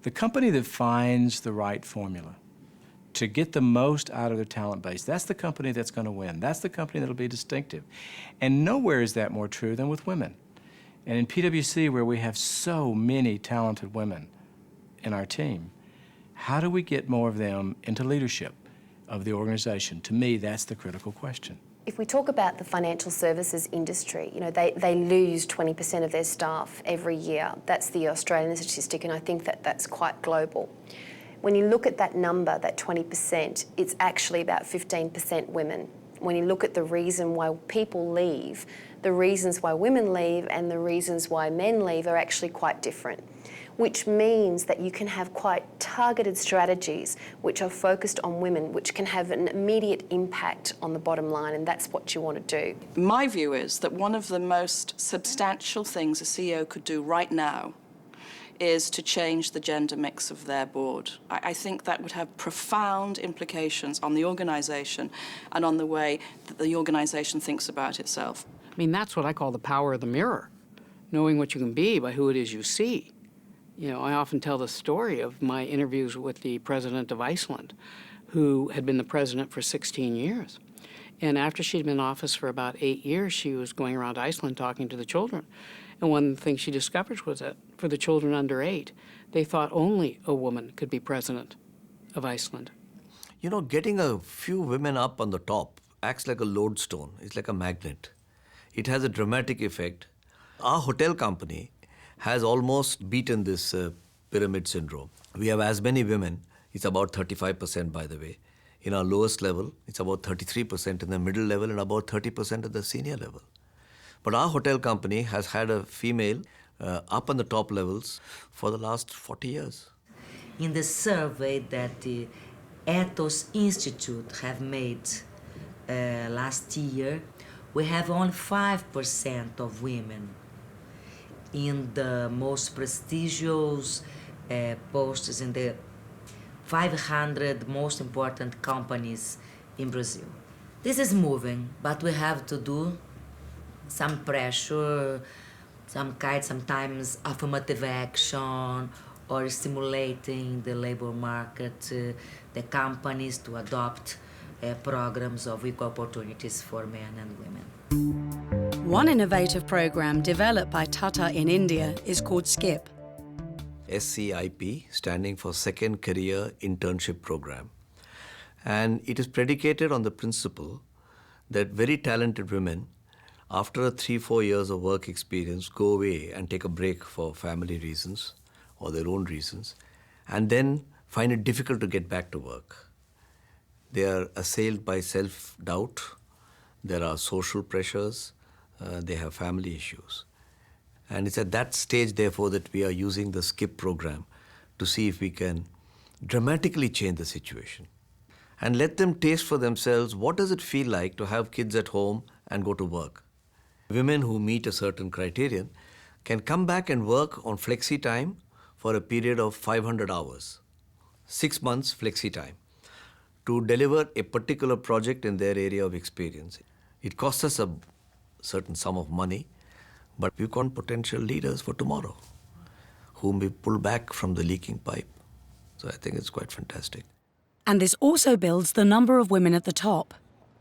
The company that finds the right formula to get the most out of their talent base, that's the company that's going to win. That's the company that'll be distinctive. And nowhere is that more true than with women. And in PwC, where we have so many talented women in our team, how do we get more of them into leadership of the organization? To me, that's the critical question. If we talk about the financial services industry, you know, they lose 20% of their staff every year. That's the Australian statistic, and I think that that's quite global. When you look at that number, that 20%, it's actually about 15% women. When you look at the reason why people leave, the reasons why women leave and the reasons why men leave are actually quite different, which means that you can have quite targeted strategies which are focused on women, which can have an immediate impact on the bottom line, and that's what you want to do. My view is that one of the most substantial things a CEO could do right now is to change the gender mix of their board. I think that would have profound implications on the organisation and on the way that the organisation thinks about itself. I mean, that's what I call the power of the mirror, knowing what you can be by who it is you see. You know, I often tell the story of my interviews with the president of Iceland, who had been the president for 16 years. And after she'd been in office for about 8 years, she was going around Iceland talking to the children. And one of the things she discovered was that for the children under 8, they thought only a woman could be president of Iceland. You know, getting a few women up on the top acts like a lodestone. It's like a magnet. It has a dramatic effect. Our hotel company has almost beaten this pyramid syndrome. We have as many women, it's about 35% by the way. In our lowest level, it's about 33% in the middle level and about 30% at the senior level. But our hotel company has had a female up on the top levels for the last 40 years. In the survey that the Ethos Institute have made last year, we have only 5% of women in the most prestigious posts in the 500 most important companies in Brazil. This is moving, but we have to do some pressure, sometimes affirmative action, or stimulating the labor market, the companies to adopt programs of equal opportunities for men and women. One innovative program developed by Tata in India is called SKIP. SCIP, standing for Second Career Internship Program. And it is predicated on the principle that very talented women, after 3-4 years of work experience, go away and take a break for family reasons or their own reasons, and then find it difficult to get back to work. They are assailed by self-doubt, there are social pressures, they have family issues. And it's at that stage, therefore, that we are using the SKIP program to see if we can dramatically change the situation and let them taste for themselves what does it feel like to have kids at home and go to work. Women who meet a certain criterion can come back and work on flexi time for a period of 500 hours, 6 months flexi time, to deliver a particular project in their area of experience. It costs us a certain sum of money, but we've got potential leaders for tomorrow whom we pull back from the leaking pipe. So I think it's quite fantastic. And this also builds the number of women at the top.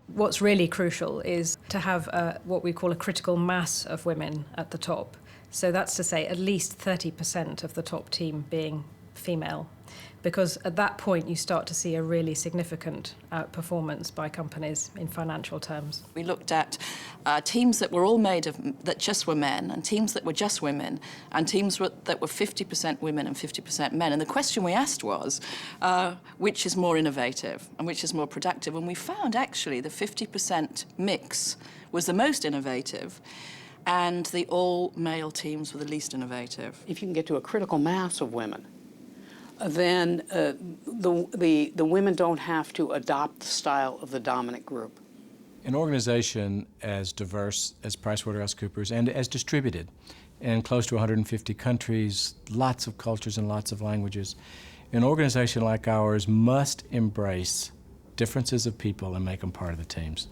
What's really crucial is to have what we call a critical mass of women at the top. So that's to say at least 30% of the top team being female, because at that point you start to see a really significant outperformance by companies in financial terms. We looked at teams that were all made of, that just were men, and teams that were just women, and teams that were 50% women and 50% men. And the question we asked was, which is more innovative and which is more productive? And we found actually the 50% mix was the most innovative, and the all-male teams were the least innovative. If you can get to a critical mass of women, then the women don't have to adopt the style of the dominant group. An organization as diverse as PricewaterhouseCoopers and as distributed in close to 150 countries, lots of cultures and lots of languages, an organization like ours must embrace differences of people and make them part of the teams.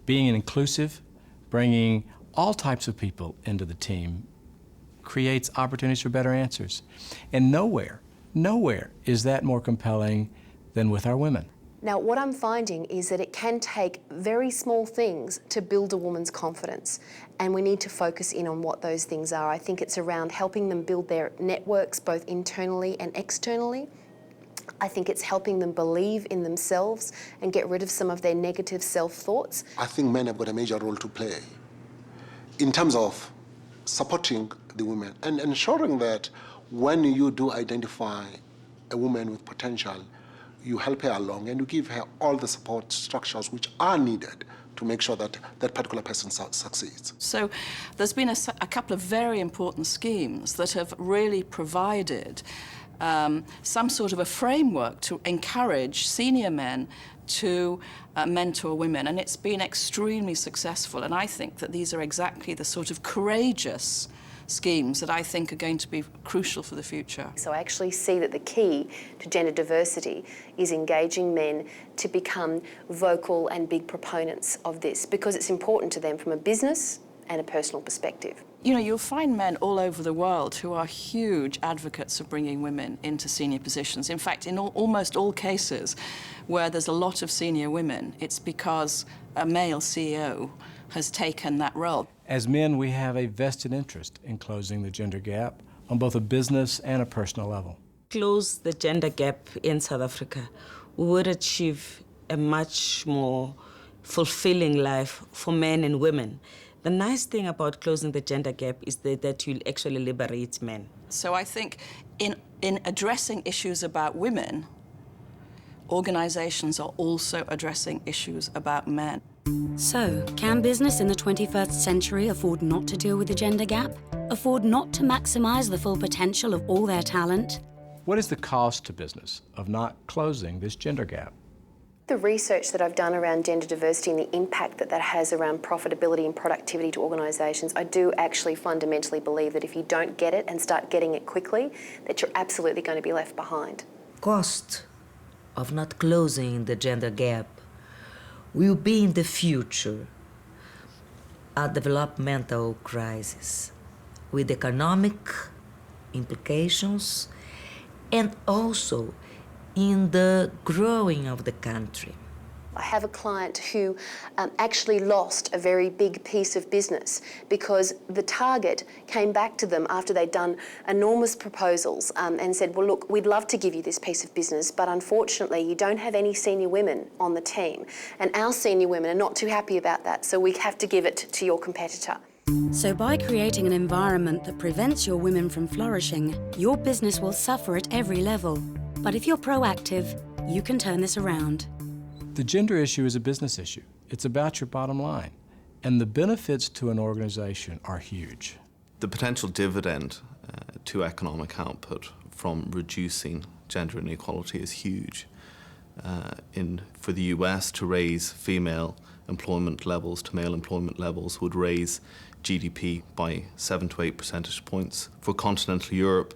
Being inclusive, bringing all types of people into the team creates opportunities for better answers. And nowhere Nowhere is that more compelling than with our women. Now, what I'm finding is that it can take very small things to build a woman's confidence, and we need to focus in on what those things are. I think it's around helping them build their networks both internally and externally. I think it's helping them believe in themselves and get rid of some of their negative self-thoughts. I think men have got a major role to play in terms of supporting the women and ensuring that when you do identify a woman with potential, you help her along and you give her all the support structures which are needed to make sure that that particular person succeeds. So there's been a couple of very important schemes that have really provided some sort of a framework to encourage senior men to mentor women, and it's been extremely successful. And I think that these are exactly the sort of courageous schemes that I think are going to be crucial for the future. So I actually see that the key to gender diversity is engaging men to become vocal and big proponents of this, because it's important to them from a business and a personal perspective. You know, you'll find men all over the world who are huge advocates of bringing women into senior positions. In fact, in almost all cases where there's a lot of senior women, it's because a male CEO has taken that role. As men, we have a vested interest in closing the gender gap on both a business and a personal level. Close the gender gap in South Africa, we would achieve a much more fulfilling life for men and women. The nice thing about closing the gender gap is that you'll actually liberate men. So I think in addressing issues about women, organizations are also addressing issues about men. So, can business in the 21st century afford not to deal with the gender gap? Afford not to maximize the full potential of all their talent? What is the cost to business of not closing this gender gap? The research that I've done around gender diversity and the impact that that has around profitability and productivity to organisations, I do actually fundamentally believe that if you don't get it and start getting it quickly, that you're absolutely going to be left behind. Cost of not closing the gender gap will be in the future a developmental crisis with economic implications and also in the growing of the country. I have a client who actually lost a very big piece of business because the target came back to them after they'd done enormous proposals and said, well, look, we'd love to give you this piece of business, but unfortunately you don't have any senior women on the team. And our senior women are not too happy about that, so we have to give it to your competitor. So by creating an environment that prevents your women from flourishing, your business will suffer at every level. But if you're proactive, you can turn this around. The gender issue is a business issue. It's about your bottom line. And the benefits to an organization are huge. The potential dividend to economic output from reducing gender inequality is huge. For the US, to raise female employment levels to male employment levels would raise GDP by 7 to 8 percentage points. For continental Europe,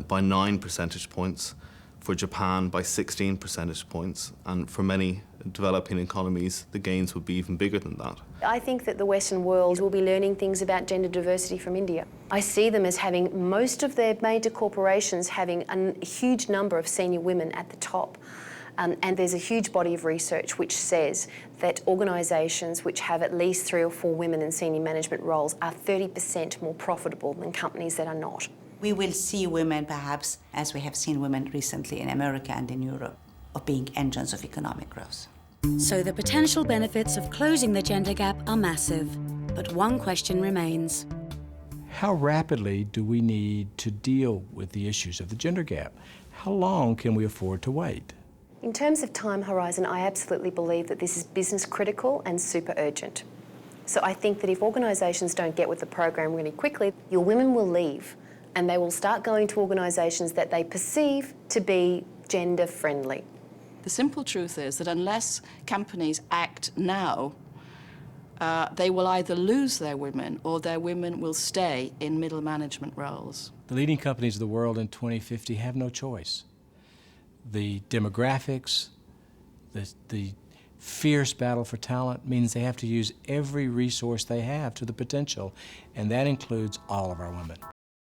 by 9 percentage points. For Japan, by 16 percentage points. And for many developing economies, the gains would be even bigger than that. I think that the Western world will be learning things about gender diversity from India. I see them as having most of their major corporations having a huge number of senior women at the top. And there's a huge body of research which says that organisations which have at least 3 or 4 women in senior management roles are 30% more profitable than companies that are not. We will see women, perhaps, as we have seen women recently in America and in Europe, of being engines of economic growth. So the potential benefits of closing the gender gap are massive. But one question remains. How rapidly do we need to deal with the issues of the gender gap? How long can we afford to wait? In terms of time horizon, I absolutely believe that this is business critical and super urgent. So I think that if organisations don't get with the program really quickly, your women will leave and they will start going to organisations that they perceive to be gender friendly. The simple truth is that unless companies act now, they will either lose their women or their women will stay in middle management roles. The leading companies of the world in 2050 have no choice. The demographics, the fierce battle for talent means they have to use every resource they have to the potential, and that includes all of our women.